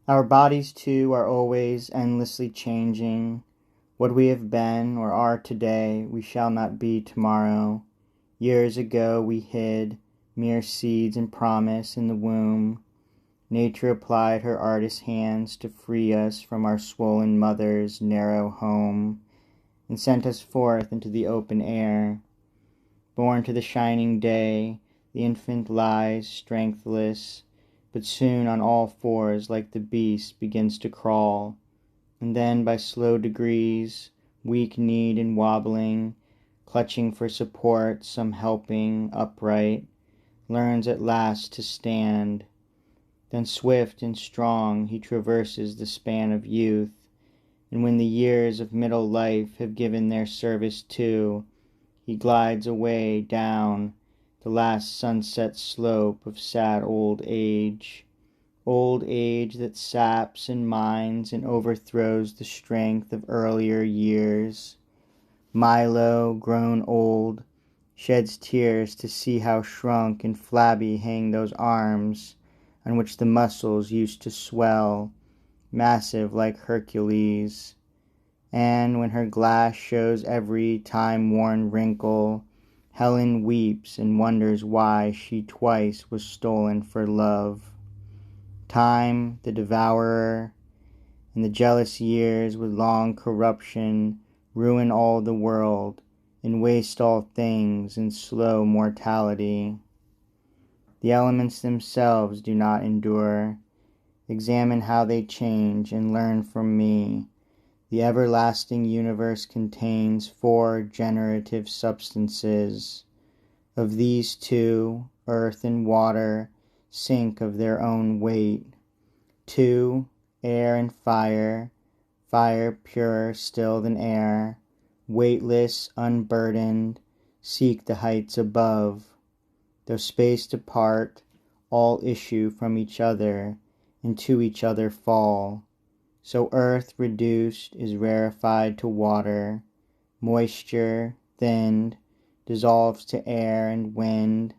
Our bodies, too, are always endlessly changing. What we have been or are today, we shall not be tomorrow. Years ago we hid, mere seeds and promise in the womb. Nature applied her artist hands to free us from our swollen mother's narrow home, and sent us forth into the open air. Born to the shining day, the infant lies strengthless, but soon on all fours like the beast begins to crawl, and then by slow degrees, weak-kneed and wobbling, clutching for support some helping upright, learns at last to stand. Then swift and strong he traverses the span of youth, and when the years of middle life have given their service too, he glides away down the last sunset slope of sad old age that saps and mines and overthrows the strength of earlier years. Milo, grown old, sheds tears to see how shrunk and flabby hang those arms on which the muscles used to swell, massive like Hercules. And when her glass shows every time-worn wrinkle, Helen weeps and wonders why she twice was stolen for love. Time, the devourer, and the jealous years with long corruption ruin all the world and waste all things in slow mortality. The elements themselves do not endure. Examine how they change and learn from me. The everlasting universe contains 4 generative substances. Of these 2, earth and water, sink of their own weight. 2, air and fire, fire purer still than air, weightless, unburdened, seek the heights above. Though spaced apart, all issue from each other, and to each other fall. So earth reduced is rarefied to water, moisture, thinned, dissolves to air and wind,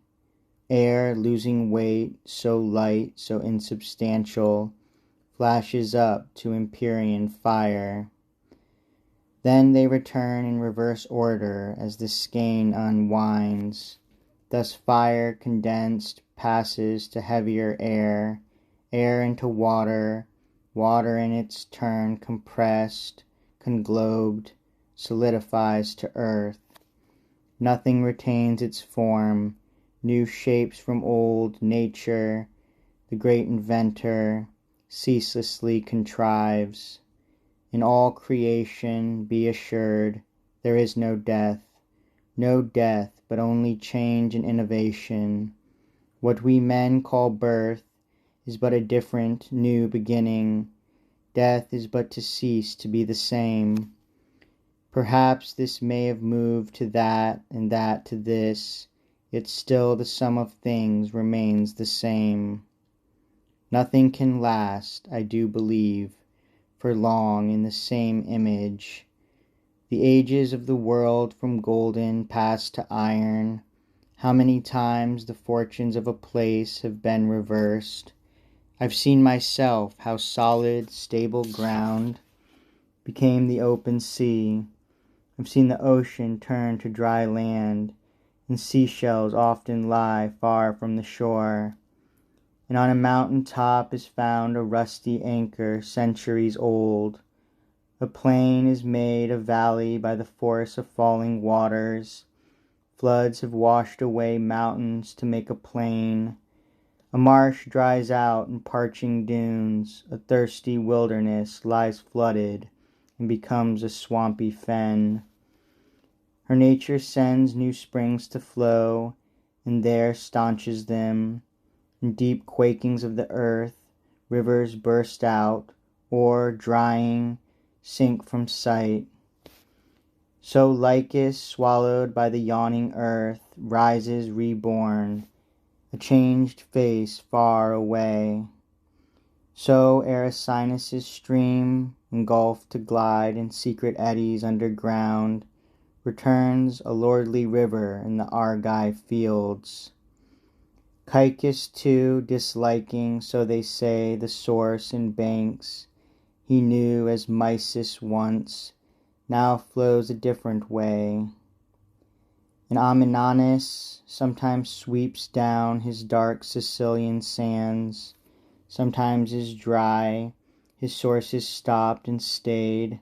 air losing weight, so light, so insubstantial, flashes up to empyrean fire. Then they return in reverse order as the skein unwinds. Thus fire condensed passes to heavier air, air into water, water in its turn compressed, conglobed, solidifies to earth. Nothing retains its form, new shapes from old nature, the great inventor, ceaselessly contrives. In all creation, be assured, there is no death, but only change and innovation. What we men call birth is but a different, new beginning. Death is but to cease to be the same. Perhaps this may have moved to that, and that to this, yet still the sum of things remains the same. Nothing can last, I do believe, for long in the same image. The ages of the world from golden pass to iron. How many times the fortunes of a place have been reversed. I've seen myself how solid, stable ground became the open sea. I've seen the ocean turn to dry land, and seashells often lie far from the shore. And on a mountain top is found a rusty anchor centuries old. A plain is made a valley by the force of falling waters. Floods have washed away mountains to make a plain. A marsh dries out in parching dunes, a thirsty wilderness lies flooded and becomes a swampy fen. Her nature sends new springs to flow, and there staunches them. In deep quakings of the earth, rivers burst out, or, drying, sink from sight. So Lycus, swallowed by the yawning earth, rises reborn, a changed face far away. So Erisinus' stream, engulfed to glide in secret eddies underground, returns a lordly river in the Argive fields. Caicus too, disliking, so they say, the source and banks he knew as Mysis once, now flows a different way. And Amynanus sometimes sweeps down his dark Sicilian sands, sometimes is dry, his sources stopped and stayed.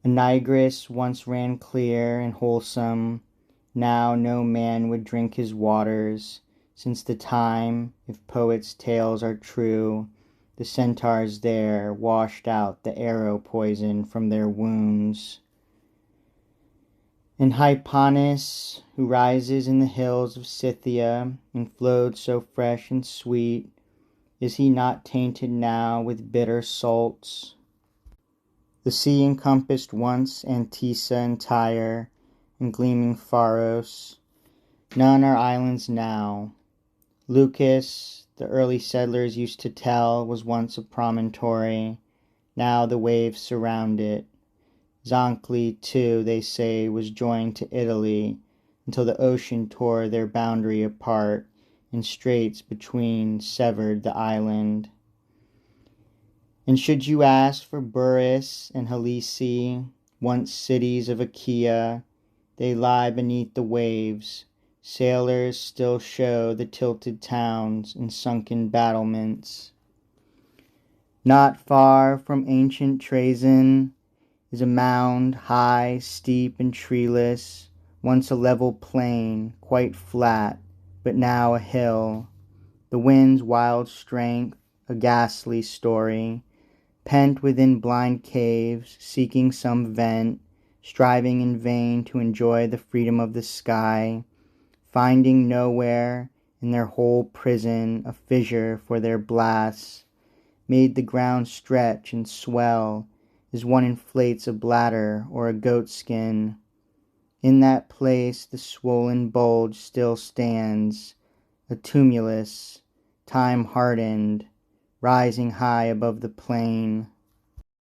A Nigris once ran clear and wholesome, now no man would drink his waters, since the time, if poets' tales are true, the centaurs there washed out the arrow poison from their wounds. And Hypanis, who rises in the hills of Scythia, and flowed so fresh and sweet, is he not tainted now with bitter salts? The sea encompassed once Antissa and Tyre, and gleaming Pharos. None are islands now. Leucas, the early settlers used to tell, was once a promontory. Now the waves surround it. Zancli, too, they say, was joined to Italy, until the ocean tore their boundary apart, and straits between severed the island. And should you ask for Burrus and Halisi, once cities of Achaia, they lie beneath the waves. Sailors still show the tilted towns and sunken battlements. Not far from ancient Trajan is a mound, high, steep, and treeless, once a level plain, quite flat, but now a hill. The wind's wild strength, a ghastly story, pent within blind caves, seeking some vent, striving in vain to enjoy the freedom of the sky, finding nowhere in their whole prison a fissure for their blasts, made the ground stretch and swell as one inflates a bladder or a goat skin. In that place the swollen bulge still stands, a tumulus, time hardened, rising high above the plain.